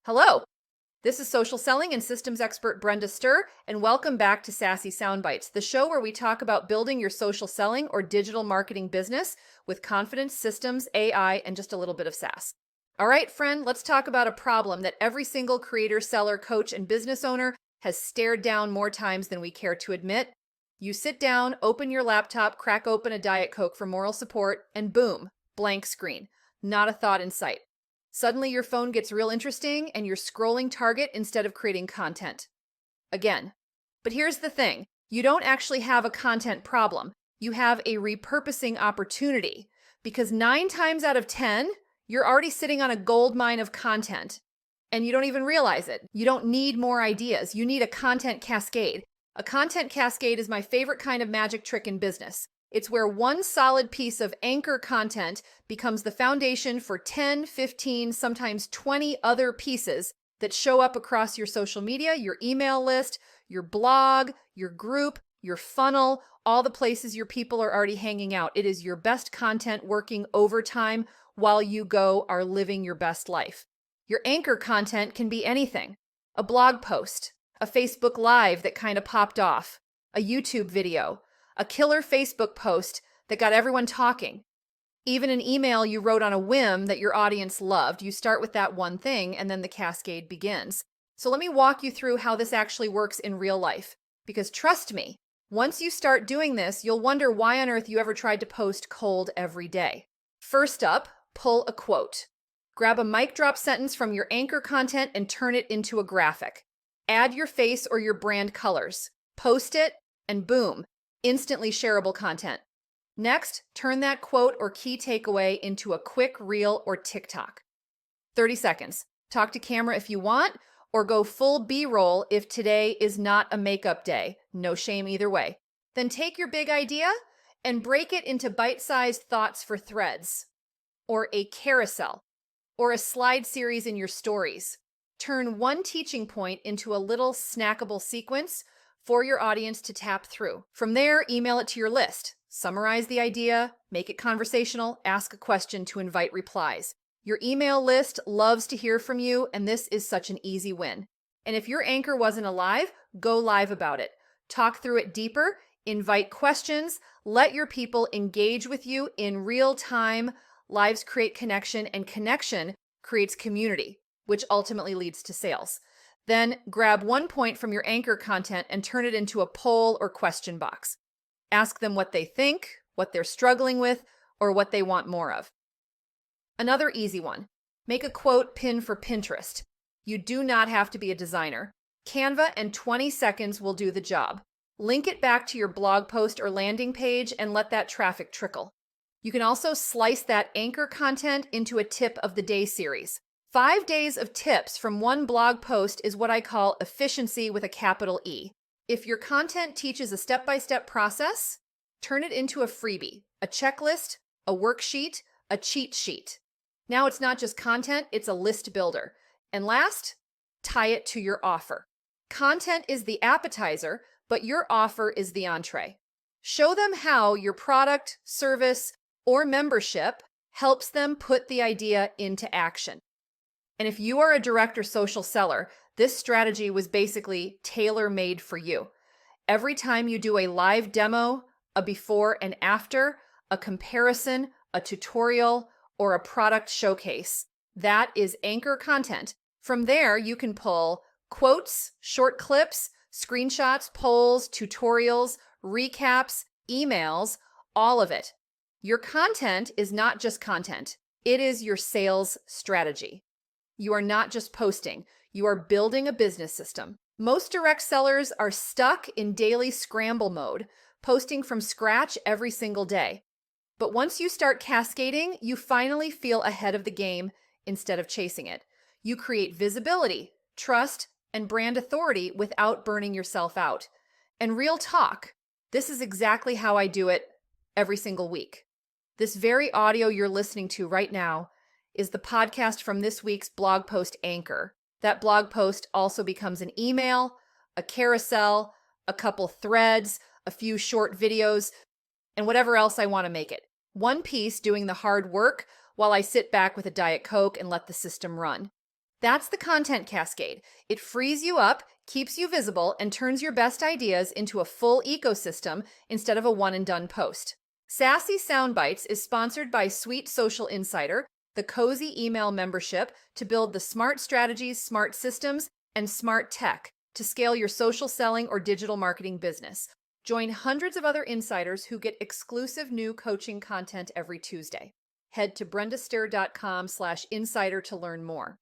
Hello, this is social selling and systems expert Brenda Sturr, and welcome back to Sassy Soundbites, the show where we talk about building your social selling or digital marketing business with confidence, systems, AI, and just a little bit of sass. All right, friend, let's talk about a problem that every single creator, seller, coach, and business owner has stared down more times than we care to admit. You sit down, open your laptop, crack open a Diet Coke for moral support, and boom, blank screen. Not a thought in sight. Suddenly your phone gets real interesting and you're scrolling Target instead of creating content. Again. But here's the thing. You don't actually have a content problem. You have a repurposing opportunity because 9 times out of 10, you're already sitting on a gold mine of content and you don't even realize it. You don't need more ideas. You need a content cascade. A content cascade is my favorite kind of magic trick in business. It's where one solid piece of anchor content becomes the foundation for 10, 15, sometimes 20 other pieces that show up across your social media, your email list, your blog, your group, your funnel, all the places your people are already hanging out. It is your best content working overtime while you are living your best life. Your anchor content can be anything. A blog post, a Facebook Live that kind of popped off, a YouTube video, a killer Facebook post that got everyone talking. Even an email you wrote on a whim that your audience loved. You start with that one thing and then the cascade begins. So let me walk you through how this actually works in real life. Because trust me, once you start doing this, you'll wonder why on earth you ever tried to post cold every day. First up, pull a quote. Grab a mic drop sentence from your anchor content and turn it into a graphic. Add your face or your brand colors. Post it, and boom. Instantly shareable content. Next, turn that quote or key takeaway into a quick reel or TikTok. 30 seconds. Talk to camera if you want, or go full B-roll if today is not a makeup day. No shame either way. Then take your big idea and break it into bite-sized thoughts for threads, or a carousel, or a slide series in your stories. Turn one teaching point into a little snackable sequence for your audience to tap through. From there, email it to your list. Summarize the idea, make it conversational, ask a question to invite replies. Your email list loves to hear from you, and this is such an easy win. And if your anchor wasn't alive, go live about it. Talk through it deeper, invite questions, let your people engage with you in real time. Lives create connection, and connection creates community, which ultimately leads to sales. Then grab one point from your anchor content and turn it into a poll or question box. Ask them what they think, what they're struggling with, or what they want more of. Another easy one. Make a quote pin for Pinterest. You do not have to be a designer. Canva and 20 seconds will do the job. Link it back to your blog post or landing page and let that traffic trickle. You can also slice that anchor content into a tip of the day series. 5 days of tips from one blog post is what I call efficiency with a capital E. If your content teaches a step-by-step process, turn it into a freebie, a checklist, a worksheet, a cheat sheet. Now it's not just content, it's a list builder. And last, tie it to your offer. Content is the appetizer, but your offer is the entree. Show them how your product, service, or membership helps them put the idea into action. And if you are a direct or social seller, this strategy was basically tailor-made for you. Every time you do a live demo, a before and after, a comparison, a tutorial, or a product showcase, that is anchor content. From there, you can pull quotes, short clips, screenshots, polls, tutorials, recaps, emails, all of it. Your content is not just content. It is your sales strategy. You are not just posting. You are building a business system. Most direct sellers are stuck in daily scramble mode, posting from scratch every single day. But once you start cascading, you finally feel ahead of the game instead of chasing it. You create visibility, trust, and brand authority without burning yourself out. And real talk, this is exactly how I do it every single week. This very audio you're listening to right now is the podcast from this week's blog post anchor. That blog post also becomes an email, a carousel, a couple threads, a few short videos, and whatever else I want to make it. One piece doing the hard work while I sit back with a Diet Coke and let the system run. That's the content cascade. It frees you up, keeps you visible, and turns your best ideas into a full ecosystem instead of a one and done post. Sassy Soundbites is sponsored by Sweet Social Insider, the cozy email membership to build the smart strategies, smart systems, and smart tech to scale your social selling or digital marketing business. Join hundreds of other insiders who get exclusive new coaching content every Tuesday. Head to brendastair.com/insider to learn more.